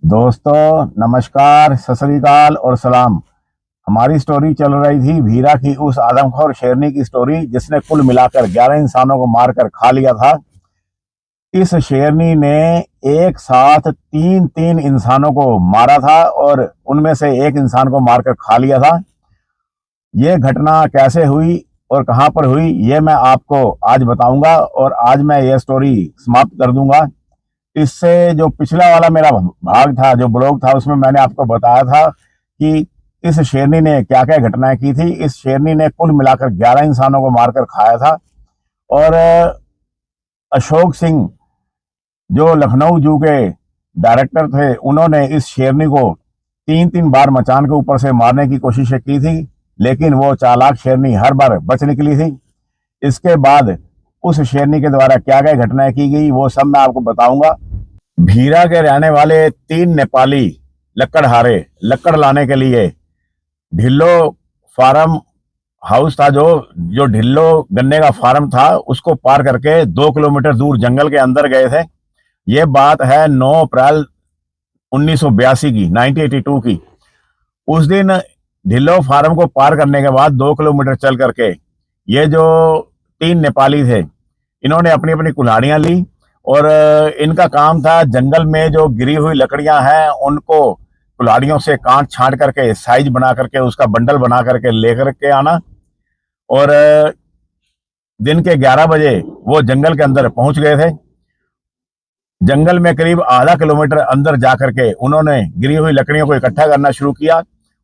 दोस्तों नमस्कार, सत श्री अकाल और सलाम। हमारी स्टोरी चल रही थी भीरा की उस आदमखोर शेरनी की स्टोरी जिसने कुल मिलाकर 11 इंसानों को मारकर खा लिया था। इस शेरनी ने एक साथ तीन तीन इंसानों को मारा था और उनमें से एक इंसान को मारकर खा लिया था। ये घटना कैसे हुई और कहां पर हुई ये मैं आपको आज बताऊंगा और आज मैं ये स्टोरी समाप्त कर दूंगा। इससे जो पिछला वाला मेरा भाग था, जो ब्लॉग था, उसमें मैंने आपको बताया था कि इस शेरनी ने क्या क्या घटनाएं की थी। इस शेरनी ने कुल मिलाकर 11 इंसानों को मारकर खाया था। और अशोक सिंह जो लखनऊ जू के डायरेक्टर थे, उन्होंने इस शेरनी को तीन तीन बार मचान के ऊपर से मारने की कोशिश की थी, लेकिन वो चालाक शेरनी हर बार बच निकली थी। इसके बाद उस शेरनी के द्वारा क्या क्या घटनाएं की गई वो सब मैं आपको बताऊंगा। भीरा के रहने वाले तीन नेपाली लकड़हारे लकड़ लाने के लिए ढिल्लो फार्म हाउस था, जो जो ढिल्लो गन्ने का फार्म था, उसको पार करके 2 किलोमीटर दूर जंगल के अंदर गए थे। ये बात है 9 अप्रैल 1982 की, 1982 की। उस दिन ढिल्लो फार्म को पार करने के बाद 2 किलोमीटर चल करके ये जो तीन नेपाली थे, इन्होंने अपनी अपनी कुल्हाड़ियां ली और इनका काम था जंगल में जो गिरी हुई लकड़ियां हैं उनको कुल्हाड़ियों से काट छांट करके साइज बना करके उसका बंडल बना करके लेकर के आना। और दिन के 11 बजे वो जंगल के अंदर पहुंच गए थे। जंगल में करीब आधा किलोमीटर अंदर जाकर के उन्होंने गिरी हुई लकड़ियों को इकट्ठा करना शुरू किया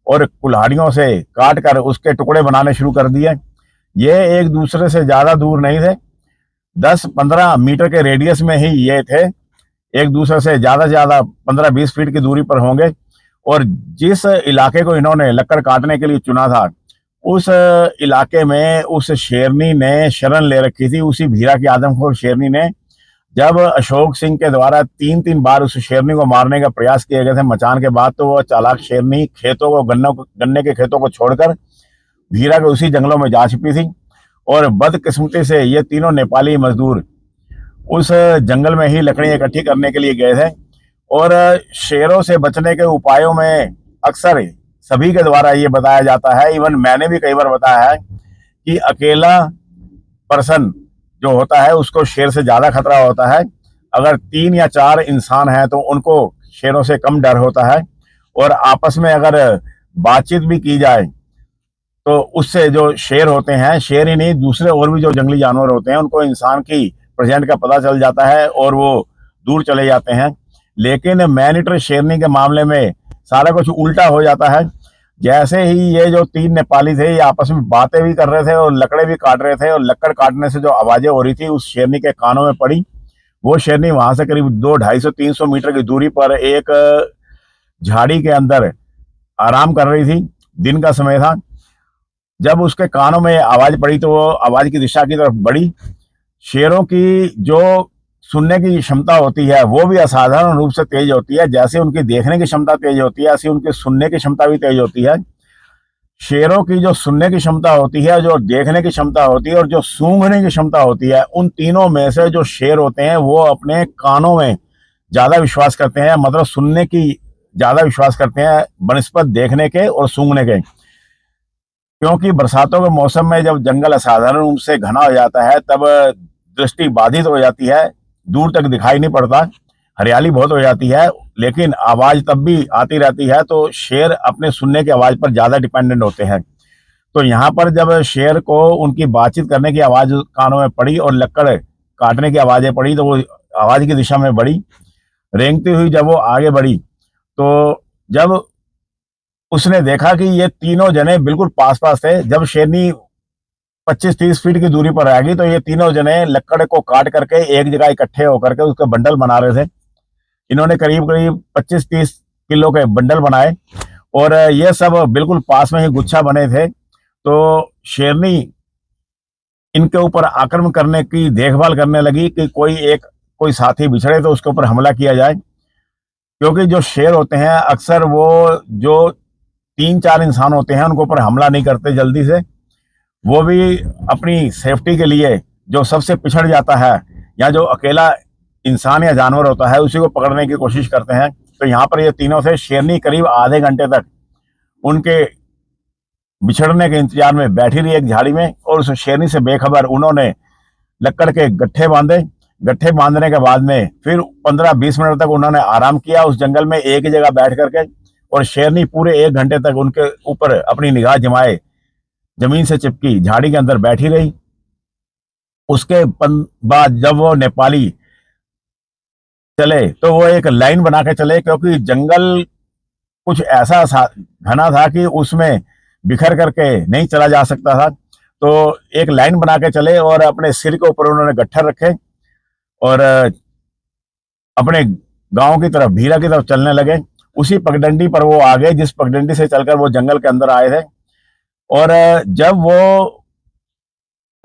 और कुल्हाड़ियों से काट कर उसके टुकड़े बनाने शुरू कर दिए। ये एक दूसरे से ज्यादा दूर नहीं थे, 10-15 मीटर के रेडियस में ही ये थे। एक दूसरे से ज्यादा 15-20 फीट की दूरी पर होंगे। और जिस इलाके को इन्होंने लकड़ काटने के लिए चुना था, उस इलाके में उस शेरनी ने शरण ले रखी थी। उसी भीरा की आदमखोर शेरनी ने, जब अशोक सिंह के द्वारा तीन तीन बार उस शेरनी को मारने का प्रयास किए गए थे मचान के बाद, तो वो चालाक शेरनी खेतों को गन्ने के खेतों को छोड़कर भीरा के उसी जंगलों में जा छिपी थी। और बदकिस्मती से ये तीनों नेपाली मजदूर उस जंगल में ही लकड़ियां इकट्ठी करने के लिए गए थे। और शेरों से बचने के उपायों में अक्सर सभी के द्वारा ये बताया जाता है, इवन मैंने भी कई बार बताया है, कि अकेला पर्सन जो होता है उसको शेर से ज्यादा खतरा होता है। अगर 3 या 4 इंसान हैं तो उनको शेरों से कम डर होता है। और आपस में अगर बातचीत भी की जाए तो उससे जो शेर होते हैं, शेर ही नहीं दूसरे और भी जो जंगली जानवर होते हैं, उनको इंसान की प्रेजेंट का पता चल जाता है और वो दूर चले जाते हैं। लेकिन मैनीटर शेरनी के मामले में सारा कुछ उल्टा हो जाता है। जैसे ही ये जो तीन नेपाली थे, ये आपस में बातें भी कर रहे थे और लकड़े भी काट रहे थे, और लकड़ काटने से जो आवाजें हो रही थी उस शेरनी के कानों में पड़ी। वो शेरनी वहां से करीब 200-250-300 मीटर की दूरी पर एक झाड़ी के अंदर आराम कर रही थी। दिन का समय था। जब उसके कानों में आवाज पड़ी तो वो आवाज की दिशा की तरफ बढ़ी। शेरों की जो सुनने की क्षमता होती है वो भी असाधारण रूप से तेज होती है। जैसे उनकी देखने की क्षमता तेज होती है, ऐसी उनकी सुनने की क्षमता भी तेज होती है। शेरों की जो सुनने की क्षमता होती है, जो देखने की क्षमता होती है और जो सूंघने की क्षमता होती है, उन तीनों में से जो शेर होते हैं वो अपने कानों में ज्यादा विश्वास करते हैं, मतलब सुनने की ज्यादा विश्वास करते हैं बनिस्पत देखने के और सूंघने के। क्योंकि बरसातों के मौसम में जब जंगल असाधारण रूप से घना हो जाता है तब दृष्टि बाधित हो जाती है, दूर तक दिखाई नहीं पड़ता, हरियाली बहुत हो जाती है, लेकिन आवाज तब भी आती रहती है। तो शेर अपने सुनने की आवाज पर ज्यादा डिपेंडेंट होते हैं। तो यहाँ पर जब शेर को उनकी बातचीत करने की आवाज कानों में पड़ी और लकड़ काटने की आवाजें पड़ी तो वो आवाज की दिशा में बढ़ी। रेंगती हुई जब वो आगे बढ़ी तो जब उसने देखा कि ये तीनों जने बिल्कुल पास पास थे, जब शेरनी 25-30 फीट की दूरी पर आ गई तो ये तीनों जने लकड़ को काट करके एक जगह इकट्ठे होकर के उसके बंडल बना रहे थे। इन्होंने करीब करीब 25-30 किलो के बंडल बनाए और ये सब बिल्कुल पास में ही गुच्छा बने थे। तो शेरनी इनके ऊपर आक्रमण करने की देखभाल करने लगी कि कोई साथी बिछड़े तो उसके ऊपर हमला किया जाए। क्योंकि जो शेर होते हैं अक्सर वो जो 3-4 इंसान होते हैं उनके ऊपर हमला नहीं करते जल्दी से। वो भी अपनी सेफ्टी के लिए जो सबसे पिछड़ जाता है या जो अकेला इंसान या जानवर होता है उसी को पकड़ने की कोशिश करते हैं। तो यहाँ पर ये तीनों थे। शेरनी करीब आधे घंटे तक उनके बिछड़ने के इंतजार में बैठी रही एक झाड़ी में, और उस शेरनी से बेखबर उन्होंने लकड़ के गट्ठे बांधे। गट्ठे बांधने के बाद में फिर 15-20 मिनट तक उन्होंने आराम किया उस जंगल में एक ही जगह बैठ करके, और शेरनी पूरे 1 घंटे तक उनके ऊपर अपनी निगाह जमाए जमीन से चिपकी झाड़ी के अंदर बैठी रही। उसके बाद जब वो नेपाली चले तो वो एक लाइन बना के चले, क्योंकि जंगल कुछ ऐसा घना था कि उसमें बिखर करके नहीं चला जा सकता था। तो एक लाइन बना के चले और अपने सिर के ऊपर उन्होंने गट्ठर रखे और अपने गांव की तरफ, भीरा की तरफ चलने लगे। उसी पगडंडी पर वो आ गए जिस पगडंडी से चलकर वो जंगल के अंदर आए थे। और जब वो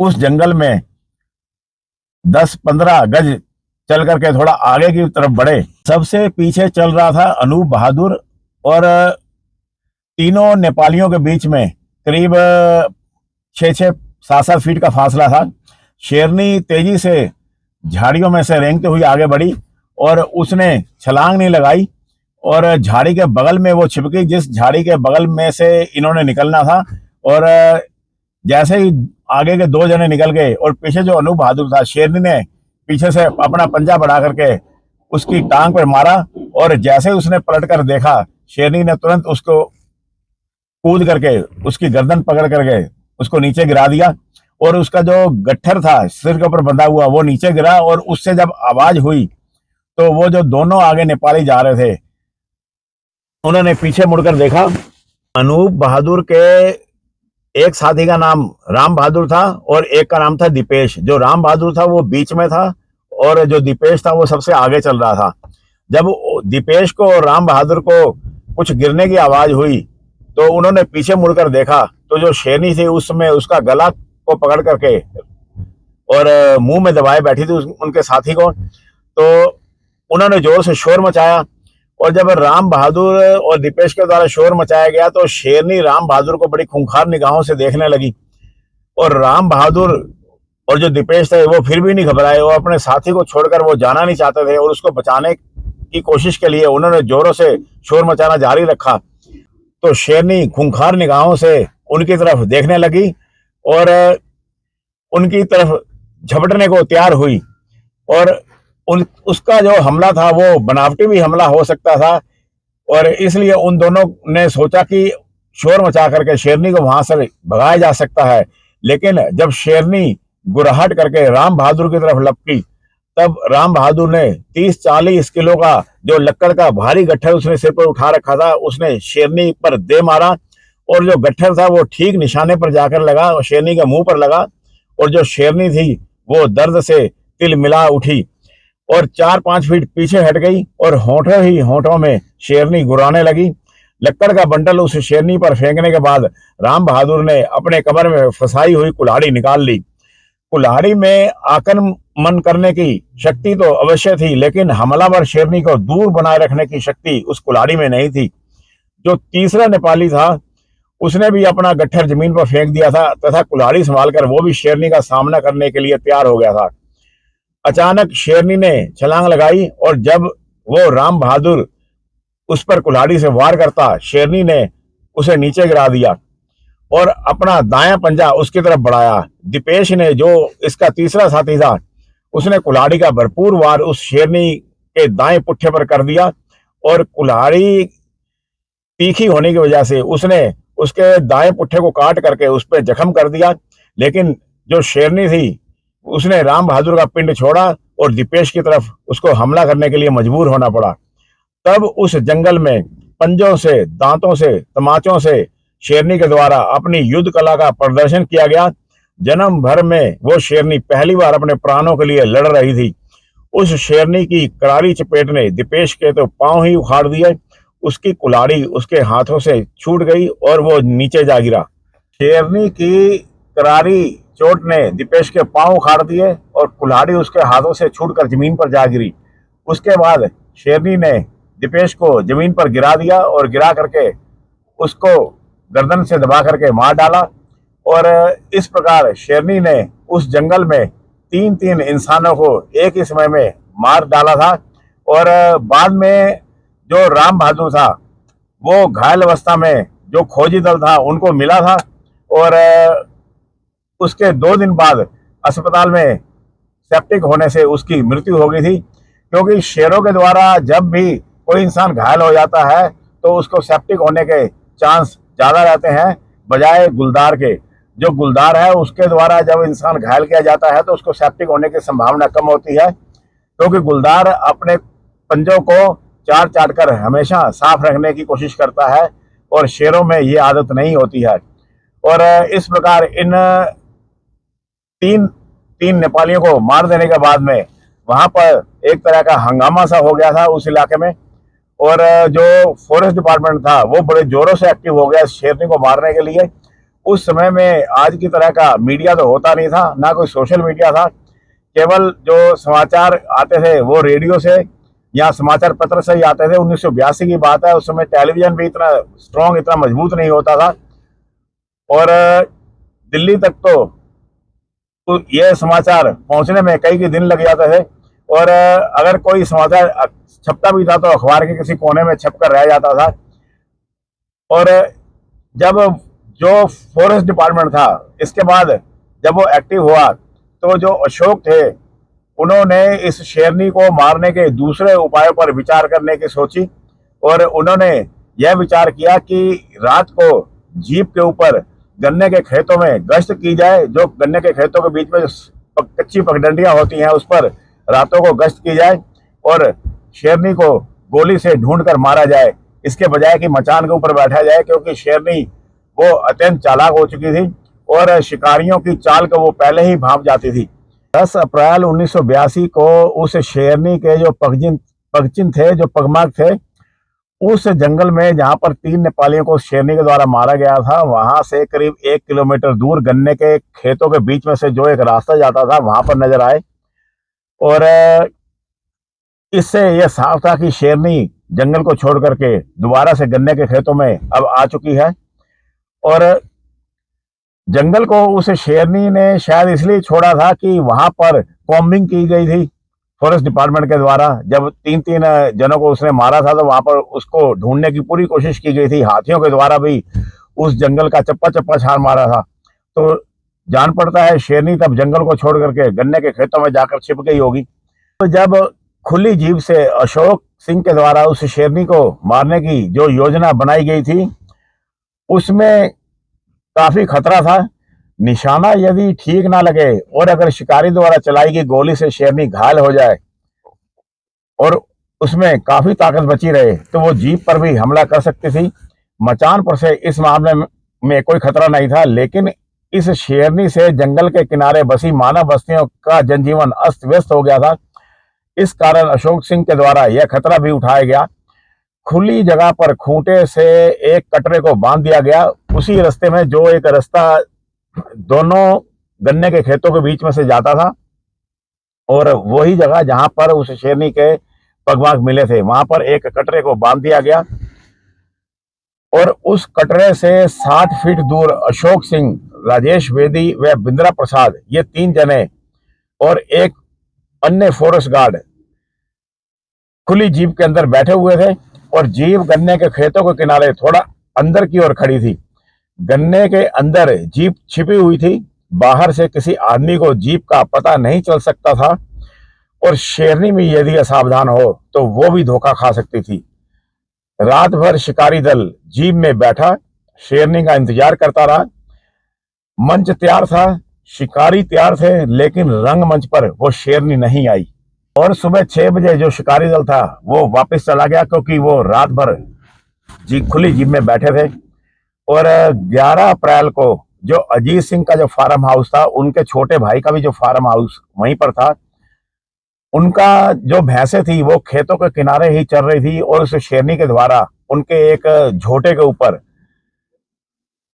उस जंगल में 10-15 गज चल करके थोड़ा आगे की तरफ बढ़े, सबसे पीछे चल रहा था अनूप बहादुर, और तीनों नेपालियों के बीच में करीब 6-7 फीट का फासला था। शेरनी तेजी से झाड़ियों में से रेंगते हुई आगे बढ़ी और उसने छलांग नहीं लगाई और झाड़ी के बगल में वो छिपकी जिस झाड़ी के बगल में से इन्होंने निकलना था। और जैसे ही आगे के 2 जने निकल गए और पीछे जो अनूप बहादुर था, शेरनी ने पीछे से अपना पंजा बढ़ा करके उसकी टांग पर मारा, और जैसे उसने पलट कर देखा, शेरनी ने तुरंत उसको कूद करके उसकी गर्दन पकड़ करके उसको नीचे गिरा दिया, और उसका जो गट्ठर था सिर के ऊपर बंधा हुआ वो नीचे गिरा। और उससे जब आवाज हुई तो वो जो दोनों आगे नेपाली जा रहे थे उन्होंने पीछे मुड़कर देखा। अनूप बहादुर के एक साथी का नाम राम बहादुर था और एक का नाम था दीपेश। जो राम बहादुर था वो बीच में था और जो दीपेश था वो सबसे आगे चल रहा था। जब दीपेश को और राम बहादुर को कुछ गिरने की आवाज हुई तो उन्होंने पीछे मुड़कर देखा तो जो शेरनी थी उस समय उसका गला को पकड़ करके और मुंह में दबाए बैठी थी उनके साथी को। तो उन्होंने जोर से शोर मचाया, और जब राम बहादुर और दीपेश के द्वारा शोर मचाया गया तो शेरनी राम बहादुर को बड़ी खूंखार निगाहों से देखने लगी। और राम बहादुर और जो दीपेश थे वो फिर भी नहीं घबराए, वो अपने साथी को छोड़कर वो जाना नहीं चाहते थे और उसको बचाने की कोशिश के लिए उन्होंने जोरों से शोर मचाना जारी रखा। तो शेरनी खूंखार निगाहों से उनकी तरफ देखने लगी और उनकी तरफ झपटने को तैयार हुई, और उसका जो हमला था वो बनावटी भी हमला हो सकता था। और इसलिए उन दोनों ने सोचा कि शोर मचा करके शेरनी को वहां से भगाया जा सकता है। लेकिन जब शेरनी गुर्राहट करके राम बहादुर की तरफ लपकी तब राम बहादुर ने 30-40 किलो का जो लक्कड़ का भारी गट्ठर उसने सिर पर उठा रखा था उसने शेरनी पर दे मारा, और जो गट्ठर था वो ठीक निशाने पर जाकर लगा और शेरनी के मुंह पर लगा, और जो शेरनी थी वो दर्द से तिलमिला उठी और 4-5 फीट पीछे हट गई और होठों ही होठों में शेरनी गुर्राने लगी। लक्कड़ का बंडल उस शेरनी पर फेंकने के बाद राम बहादुर ने अपने कमर में फंसाई हुई कुल्हाड़ी निकाल ली। कुल्हाड़ी में आक्रमण करने की शक्ति तो अवश्य थी, लेकिन हमलावर शेरनी को दूर बनाए रखने की शक्ति उस कुल्हाड़ी में नहीं थी। जो तीसरा नेपाली था उसने भी अपना गट्ठर जमीन पर फेंक दिया था तथा कुल्हाड़ी संभालकर वो भी शेरनी का सामना करने के लिए तैयार हो गया था। अचानक शेरनी ने छलांग लगाई और जब वो राम बहादुर उस पर कुल्हाड़ी से वार करता, शेरनी ने उसे नीचे गिरा दिया और अपना दायां पंजा उसकी तरफ बढ़ाया। दीपेश ने, जो इसका तीसरा साथी था, उसने कुल्हाड़ी का भरपूर वार उस शेरनी के दाएं पुट्ठे पर कर दिया और कुल्हाड़ी तीखी होने की वजह से उसने उसके दाएं पुट्ठे को काट करके उस पर जख्म कर दिया। लेकिन जो शेरनी थी उसने राम बहादुर का पिंड छोड़ा और दीपेश की तरफ उसको हमला करने के लिए मजबूर होना पड़ा। तब उस जंगल में पंजों से, दांतों से, तमाचों से शेरनी के द्वारा अपनी युद्ध कला का प्रदर्शन किया गया। जन्म भर में वो शेरनी पहली बार अपने प्राणों के लिए लड़ रही थी। उस शेरनी की करारी चपेट ने दीपेश के तो पांव ही उखाड़ दिए, उसकी कुल्हाड़ी उसके हाथों से छूट गई और वो नीचे जा गिरा। शेरनी की करारी चोट ने दीपेश के पांव उखाड़ दिए और कुल्हाड़ी उसके हाथों से छूटकर जमीन पर जा गिरी। उसके बाद शेरनी ने दीपेश को जमीन पर गिरा दिया और गिरा करके उसको गर्दन से दबा करके मार डाला। और इस प्रकार शेरनी ने उस जंगल में 3-3 इंसानों को एक ही समय में मार डाला था। और बाद में जो राम बहादुर था वो घायल अवस्था में जो खोजी दल था उनको मिला था, और उसके 2 दिन बाद अस्पताल में सेप्टिक होने से उसकी मृत्यु हो गई थी। क्योंकि शेरों के द्वारा जब भी कोई इंसान घायल हो जाता है तो उसको सेप्टिक होने के चांस ज़्यादा रहते हैं बजाय गुलदार के। जो गुलदार है उसके द्वारा जब इंसान घायल किया जाता है तो उसको सेप्टिक होने की संभावना कम होती है, क्योंकि गुलदार अपने पंजों को चाट चाट कर हमेशा साफ रखने की कोशिश करता है और शेरों में ये आदत नहीं होती है। और इस प्रकार इन तीन तीन नेपालियों को मार देने के बाद में वहां पर एक तरह का हंगामा सा हो गया था उस इलाके में, और जो फॉरेस्ट डिपार्टमेंट था वो बड़े जोरों से एक्टिव हो गया शेरनी को मारने के लिए। उस समय में आज की तरह का मीडिया तो होता नहीं था, ना कोई सोशल मीडिया था, केवल जो समाचार आते थे वो रेडियो से या समाचार पत्र से ही आते थे। 1982 की बात है, उस समय टेलीविजन भी इतना स्ट्रॉन्ग, इतना मजबूत नहीं होता था, और दिल्ली तक तो ये समाचार पहुंचने में कई दिन लग जाते थे, और अगर कोई समाचार छपता भी था तो अखबार के किसी कोने में छप कर रह जाता था। और जब जो फॉरेस्ट डिपार्टमेंट था इसके बाद जब वो एक्टिव हुआ तो जो अशोक थे उन्होंने इस शेरनी को मारने के दूसरे उपायों पर विचार करने की सोची, और उन्होंने यह विचार किया कि रात को जीप के ऊपर गन्ने के खेतों में गश्त की जाए। जो गन्ने के खेतों के बीच में जो कच्ची पगडंडियां होती हैं उस पर रातों को गश्त की जाए और शेरनी को गोली से ढूंढ कर मारा जाए, इसके बजाय कि मचान के ऊपर बैठा जाए, क्योंकि शेरनी वो अत्यंत चालाक हो चुकी थी और शिकारियों की चाल को वो पहले ही भांप जाती थी। 10 अप्रैल 1982 को उस शेरनी के जो पगचिन थे, जो पगमार्क थे, उस जंगल में जहां पर 3 नेपालियों को शेरनी के द्वारा मारा गया था, वहां से करीब 1 किलोमीटर दूर गन्ने के खेतों के बीच में से जो एक रास्ता जाता था वहां पर नजर आए। और इससे यह साफ था कि शेरनी जंगल को छोड़ करके दोबारा से गन्ने के खेतों में अब आ चुकी है। और जंगल को उस शेरनी ने शायद इसलिए छोड़ा था कि वहां पर कॉम्बिंग की गई थी फॉरेस्ट डिपार्टमेंट के द्वारा। जब 3 जनों को उसने मारा था तो वहां पर उसको ढूंढने की पूरी कोशिश की गई थी, हाथियों के द्वारा भी उस जंगल का चप्पा चप्पा छान मारा था। तो जान पड़ता है शेरनी तब जंगल को छोड़ करके गन्ने के खेतों में जाकर छिप गई होगी। तो जब खुली जीप से अशोक सिंह के द्वारा उस शेरनी को मारने की जो योजना बनाई गई थी उसमें काफी खतरा था। निशाना यदि ठीक ना लगे और अगर शिकारी द्वारा चलाई गई गोली से शेरनी घायल हो जाए और उसमें काफी ताकत बची रहे तो वो जीप पर भी हमला कर सकती थी। मचान पर से इस मामले में कोई खतरा नहीं था, लेकिन इस शेरनी से जंगल के किनारे बसी मानव बस्तियों का जनजीवन अस्त व्यस्त हो गया था। इस कारण अशोक सिंह के द्वारा यह खतरा भी उठाया गया। खुली जगह पर खूंटे से एक कटरे को बांध दिया गया, उसी रास्ते में जो एक रास्ता दोनों गन्ने के खेतों के बीच में से जाता था, और वही जगह जहां पर उस शेरनी के पगमार्क मिले थे वहां पर एक कटरे को बांध दिया गया। और उस कटरे से 60 फीट दूर अशोक सिंह, राजेश बेदी व बिंद्रा प्रसाद, ये 3 जने और एक अन्य फॉरेस्ट गार्ड खुली जीप के अंदर बैठे हुए थे, और जीप गन्ने के खेतों के किनारे थोड़ा अंदर की ओर खड़ी थी। गन्ने के अंदर जीप छिपी हुई थी, बाहर से किसी आदमी को जीप का पता नहीं चल सकता था, और शेरनी में यदि असावधान हो तो वो भी धोखा खा सकती थी। रात भर शिकारी दल जीप में बैठा शेरनी का इंतजार करता रहा। मंच तैयार था, शिकारी तैयार थे, लेकिन रंगमंच पर वो शेरनी नहीं आई। और सुबह 6 बजे जो शिकारी दल था वो वापस चला गया, क्योंकि वो रात भर खुली जीप में बैठे थे। और 11 अप्रैल को जो अजीत सिंह का जो फार्म हाउस था, उनके छोटे भाई का भी जो फार्म हाउस वहीं पर था, उनका जो भैंसें थी वो खेतों के किनारे ही चल रही थी, और उस शेरनी के द्वारा उनके एक झोटे के ऊपर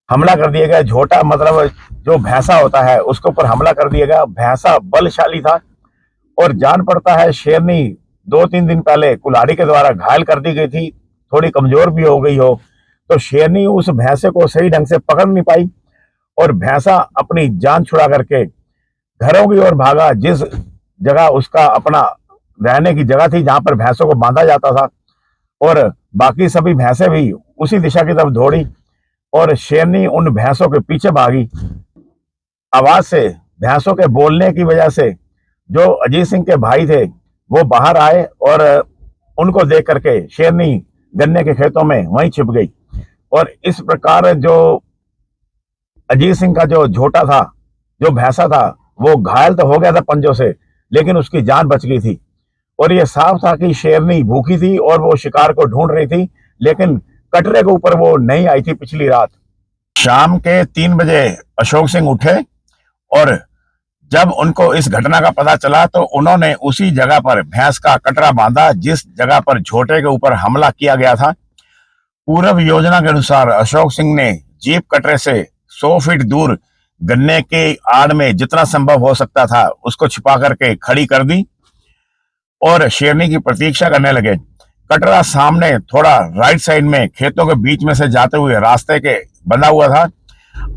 हमला कर दिया गया। झोटा मतलब जो भैंसा होता है उसके ऊपर हमला कर दिया गया। भैंसा बलशाली था, और जान पड़ता है शेरनी 2-3 दिन पहले कुल्हाड़ी के द्वारा घायल कर दी गई थी, थोड़ी कमजोर भी हो गई हो, तो शेरनी उस भैंसे को सही ढंग से पकड़ नहीं पाई, और भैंसा अपनी जान छुड़ा करके घरों की ओर भागा, जिस जगह उसका अपना रहने की जगह थी जहां पर भैंसों को बांधा जाता था। और बाकी सभी भैंसें भी उसी दिशा की तरफ दौड़ी और शेरनी उन भैंसों के पीछे भागी। आवाज से, भैंसों के बोलने की वजह से जो अजीत सिंह के भाई थे वो बाहर आए और उनको देख करके शेरनी गन्ने के खेतों में वहीं छिप गई। और इस प्रकार जो अजीत सिंह का जो झोटा था, जो भैंसा था, वो घायल तो हो गया था पंजों से, लेकिन उसकी जान बच गई थी। और ये साफ था कि शेरनी भूखी थी और वो शिकार को ढूंढ रही थी, लेकिन कटरे के ऊपर वो नहीं आई थी पिछली रात। शाम के 3 बजे अशोक सिंह उठे और जब उनको इस घटना का पता चला तो उन्होंने उसी जगह पर भैंस का कटरा बांधा जिस जगह पर झोटे के ऊपर हमला किया गया था। पूर्व योजना के अनुसार अशोक सिंह ने जीप कटरे से 100 फीट दूर गन्ने के आड़ में जितना संभव हो सकता था उसको छिपा करके खड़ी कर दी और शेरनी की प्रतीक्षा करने लगे। कटरा सामने थोड़ा राइट साइड में खेतों के बीच में से जाते हुए रास्ते के बंधा हुआ था।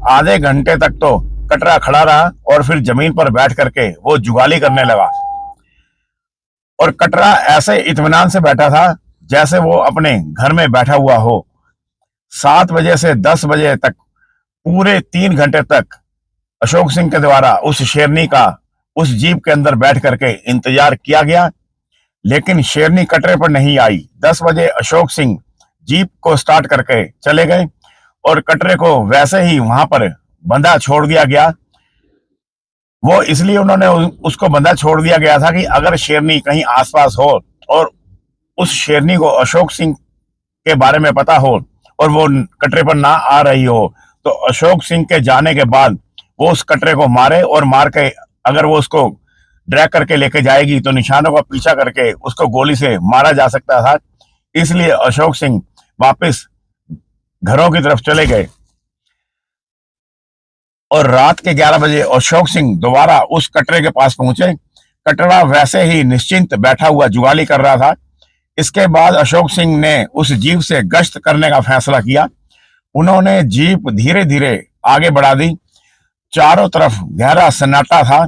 आधे घंटे तक तो कटरा खड़ा रहा और फिर जमीन पर बैठ करके वो जुगाली करने लगा। और कटरा ऐसे इत्मीनान से बैठा था जैसे वो अपने घर में बैठा हुआ हो। 7 बजे से 10 बजे तक पूरे 3 घंटे तक अशोक सिंह के द्वारा उस शेरनी का उस जीप के अंदर बैठ करके इंतजार किया गया, लेकिन शेरनी कटरे पर नहीं आई। 10 बजे अशोक सिंह जीप को स्टार्ट करके चले गए और कटरे को वैसे ही वहां पर बंधा छोड़ दिया गया। वो इसलिए उन्होंने उसको बंधा छोड़ दिया गया था कि अगर शेरनी कहीं आसपास हो और उस शेरनी को अशोक सिंह के बारे में पता हो और वो कटरे पर ना आ रही हो तो अशोक सिंह के जाने के बाद वो उस कटरे को मारे और मार के अगर वो उसको ड्रैग करके लेके जाएगी तो निशानों का पीछा करके उसको गोली से मारा जा सकता था। इसलिए अशोक सिंह वापस घरों की तरफ चले गए और रात के 11 बजे अशोक सिंह दोबारा उस कटरे के पास पहुंचे। कटरा वैसे ही निश्चिंत बैठा हुआ जुगाली कर रहा था। इसके बाद अशोक सिंह ने उस जीप से गश्त करने का फैसला किया। उन्होंने जीप धीरे धीरे आगे बढ़ा दी। चारों तरफ गहरा सन्नाटा था।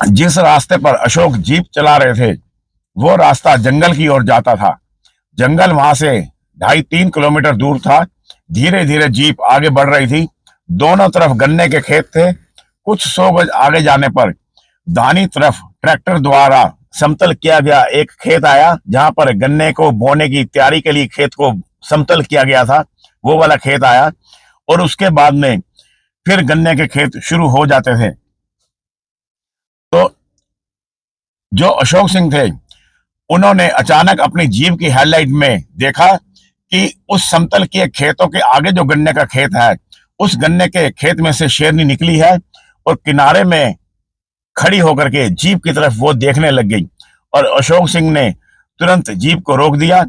जिस रास्ते पर अशोक जीप चला रहे थे वो रास्ता जंगल की ओर जाता था। जंगल वहां से 2.5-3 किलोमीटर दूर था। धीरे धीरे जीप आगे बढ़ रही थी। दोनों तरफ गन्ने के खेत थे। कुछ 100 गज आगे जाने पर दाहिनी तरफ ट्रैक्टर द्वारा समतल किया गया एक खेत आया, जहां पर गन्ने को बोने की तैयारी के लिए खेत को समतल किया गया था। वो वाला खेत आया और उसके बाद में फिर गन्ने के खेत शुरू हो जाते थे। तो जो अशोक सिंह थे उन्होंने अचानक अपनी जीप की हेडलाइट में देखा कि उस समतल के खेतों के आगे जो गन्ने का खेत है उस गन्ने के खेत में से शेरनी निकली है और किनारे में खड़ी होकर के जीप की तरफ वो देखने लग गई। और अशोक सिंह ने तुरंत जीप को रोक दिया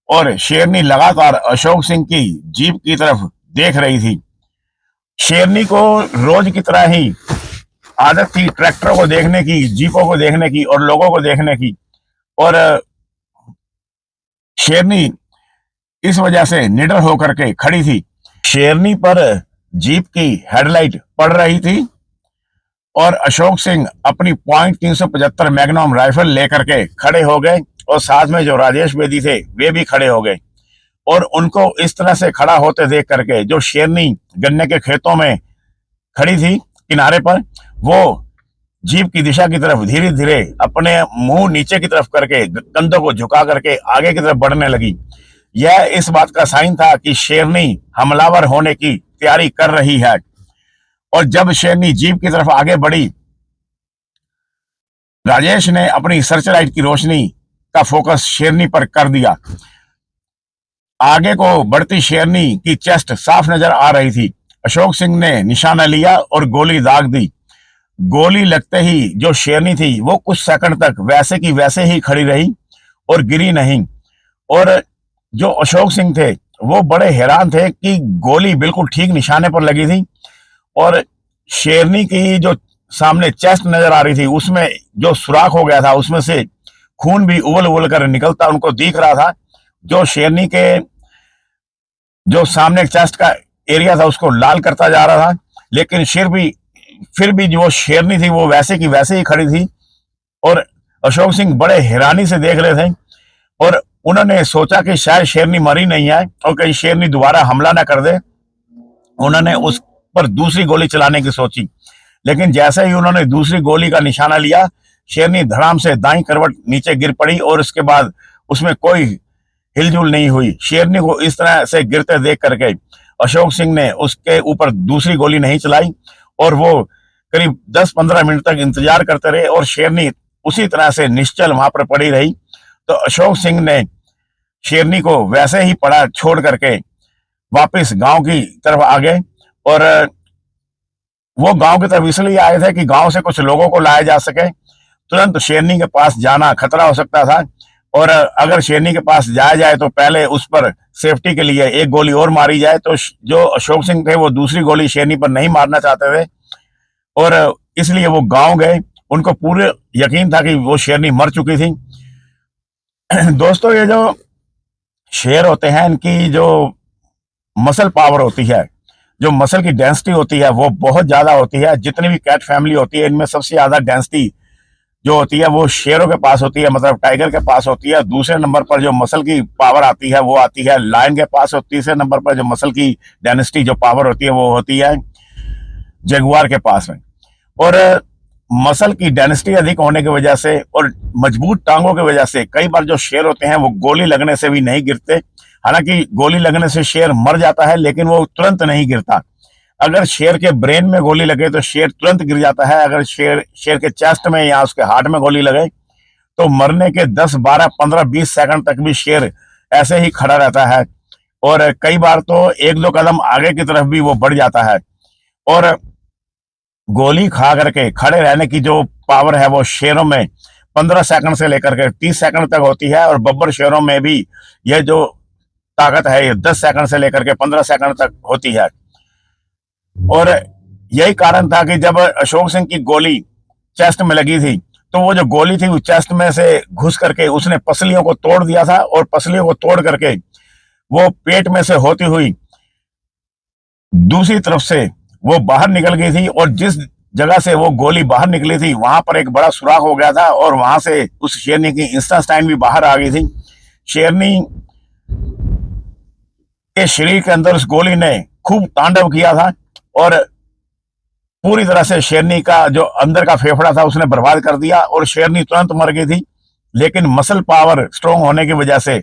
और शेरनी लगातार अशोक सिंह की जीप की तरफ देख रही थी। शेरनी को रोज की तरह ही आदत थी ट्रैक्टरों को देखने की, जीपों को देखने की और लोगों को देखने की। और शेरनी इस वजह से निडर होकर के खड़ी थी। शेरनी पर जीप की हेडलाइट पड़ रही थी और अशोक सिंह अपनी .375 मैग्नम राइफल लेकर के खड़े हो गए और साथ में जो राजेश बेदी थे वे भी खड़े हो गए। और उनको इस तरह से खड़ा होते देख करके जो शेरनी गन्ने के खेतों में खड़ी थी किनारे पर, वो जीप की दिशा की तरफ धीरे धीरे अपने मुंह नीचे की तरफ करके कंधों को झुका करके आगे की तरफ बढ़ने लगी। यह इस बात का साइन था कि शेरनी हमलावर होने की तैयारी कर रही है। और जब शेरनी जीप की तरफ आगे बढ़ी, राजेश ने अपनी सर्च लाइट की रोशनी का फोकस शेरनी पर कर दिया। आगे को बढ़ती शेरनी की चेस्ट साफ नजर आ रही थी। अशोक सिंह ने निशाना लिया और गोली दाग दी। गोली लगते ही जो शेरनी थी वो कुछ सेकंड तक वैसे की वैसे ही खड़ी रही और गिरी नहीं। और जो अशोक सिंह थे वो बड़े हैरान थे कि गोली बिल्कुल ठीक निशाने पर लगी थी और शेरनी की जो सामने चेस्ट नजर आ रही थी उसमें जो सुराख हो गया था उसमें से खून भी उबल उबल कर निकलता उनको दिख रहा था। जो शेरनी के जो सामने चेस्ट का एरिया था उसको लाल करता जा रहा था, लेकिन फिर भी जो शेरनी थी वो वैसे की वैसे ही खड़ी थी और अशोक सिंह बड़े हैरानी से देख रहे थे और उन्होंने सोचा कि शायद शेरनी मरी नहीं है और कहीं शेरनी दोबारा हमला ना कर दे। उन्होंने उस पर दूसरी गोली चलाने की सोची, लेकिन जैसे ही उन्होंने दूसरी गोली का निशाना लिया, शेरनी धड़ाम से दाईं करवट नीचे गिर पड़ी और उसके बाद उसमें कोई हिलजुल नहीं हुई। शेरनी को इस तरह से गिरते देख करके अशोक सिंह ने उसके ऊपर दूसरी गोली नहीं चलाई और वो करीब 10-15 मिनट तक इंतजार करते रहे और शेरनी उसी तरह से निश्चल वहां पर पड़ी रही। तो अशोक सिंह ने शेरनी को वैसे ही पड़ा छोड़ करके वापस गांव की तरफ आ गए और वो गांव की तरफ इसलिए आए थे कि गांव से कुछ लोगों को लाया जा सके। तुरंत शेरनी के पास जाना खतरा हो सकता था और अगर शेरनी के पास जाया जाए तो पहले उस पर सेफ्टी के लिए एक गोली और मारी जाए। तो जो अशोक सिंह थे वो दूसरी गोली शेरनी पर नहीं मारना चाहते थे और इसलिए वो गांव गए। उनको पूरे यकीन था कि वो शेरनी मर चुकी थी। दोस्तों, ये जो शेर होते हैं इनकी जो मसल पावर होती है, जो मसल की डेंसिटी होती है वो बहुत ज्यादा होती है। जितनी भी कैट फैमिली होती है इनमें सबसे ज्यादा डेंसिटी जो होती है वो शेरों के पास होती है, मतलब टाइगर के पास होती है। दूसरे नंबर पर जो मसल की पावर आती है वो आती है लायन के पास और तीसरे नंबर पर जो मसल की डेंसिटी जो पावर होती है वो होती है जगुआर के पास में। और मसल की डेंसिटी अधिक होने की वजह से और मजबूत टांगों की वजह से कई बार जो शेर होते हैं वो गोली लगने से भी नहीं गिरते। हालांकि गोली लगने से शेर मर जाता है लेकिन वो तुरंत नहीं गिरता। अगर शेर के ब्रेन में गोली लगे तो शेर तुरंत गिर जाता है। अगर शेर के चेस्ट में या उसके हार्ट में गोली लगे तो मरने के 10, 12, 15, 20 सेकंड तक भी शेर ऐसे ही खड़ा रहता है और कई बार तो 1-2 कदम आगे की तरफ भी वो बढ़ जाता है। और गोली खा करके खड़े रहने की जो पावर है वो शेरों में 15 सेकंड से लेकर के 30 सेकंड तक होती है और बब्बर शेरों में भी यह जो ताकत है ये 10 सेकंड से लेकर के 15 सेकंड तक होती है। और यही कारण था कि जब अशोक सिंह की गोली चेस्ट में लगी थी तो वो जो गोली थी वो चेस्ट में से घुस करके उसने पसलियों को तोड़ दिया था और पसलियों को तोड़ करके वो पेट में से होती हुई दूसरी तरफ से वो बाहर निकल गई थी और जिस जगह से वो गोली बाहर निकली थी वहां पर एक बड़ा सुराख हो गया था और वहां से उस शेरनी की इंस्टेस्टाइन भी बाहर आ गई थी। शेरनी के शरीर के अंदर उस गोली ने खूब तांडव किया था और पूरी तरह से शेरनी का जो अंदर का फेफड़ा था उसने बर्बाद कर दिया और शेरनी तुरंत मर गई थी। लेकिन मसल पावर स्ट्रांग होने की वजह से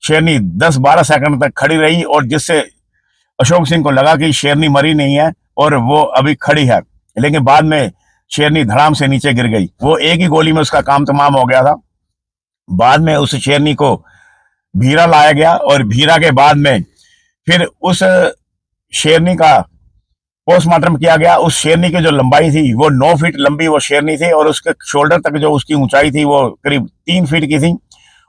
शेरनी 10-12 सेकंड तक खड़ी रही और जिससे अशोक सिंह को लगा कि शेरनी मरी नहीं है और वो अभी खड़ी है। लेकिन बाद में शेरनी धड़ाम से नीचे गिर गई। वो एक ही गोली में उसका काम तमाम हो गया था। बाद में उस शेरनी को भीरा लाया गया और भीरा के बाद में फिर उस शेरनी का पोस्टमार्टम किया गया। उस शेरनी की जो लंबाई थी वो 9 फीट लंबी वो शेरनी थी और उसके शोल्डर तक जो उसकी ऊंचाई थी वो करीब 3 फीट की थी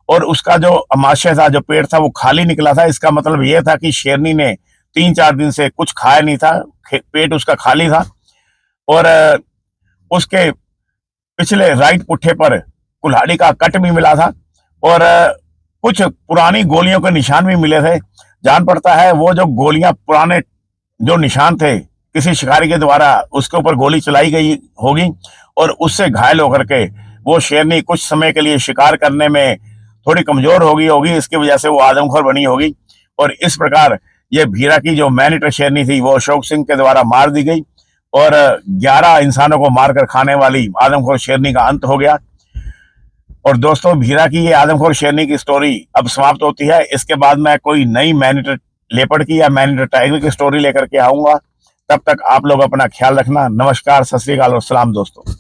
और उसका जो अमाशय था, जो पेट था, वो खाली निकला था। इसका मतलब यह था कि शेरनी ने 3-4 दिन से कुछ खाया नहीं था, पेट उसका खाली था और उसके पिछले राइट पुट्ठे पर कुल्हाड़ी का कट भी मिला था और कुछ पुरानी गोलियों के निशान भी मिले थे। जान पड़ता है वो जो गोलियां पुराने जो निशान थे किसी शिकारी के द्वारा उसके ऊपर गोली चलाई गई होगी और उससे घायल होकर के वो शेरनी कुछ समय के लिए शिकार करने में थोड़ी कमजोर होगी इसकी वजह से वो आदमखोर बनी होगी और इस प्रकार ये भीरा की जो मैनिटर शेरनी थी वो अशोक सिंह के द्वारा मार दी गई और 11 इंसानों को मारकर खाने वाली आदमखोर शेरनी का अंत हो गया। और दोस्तों, भीरा की ये आदमखोर शेरनी की स्टोरी अब समाप्त होती है। इसके बाद मैं कोई नई मैनिटर लेपर्ड की या मैनिटर टाइगर की स्टोरी लेकर के आऊंगा। तब तक आप लोग अपना ख्याल रखना। नमस्कार, सत श्री अकाल और सलाम दोस्तों।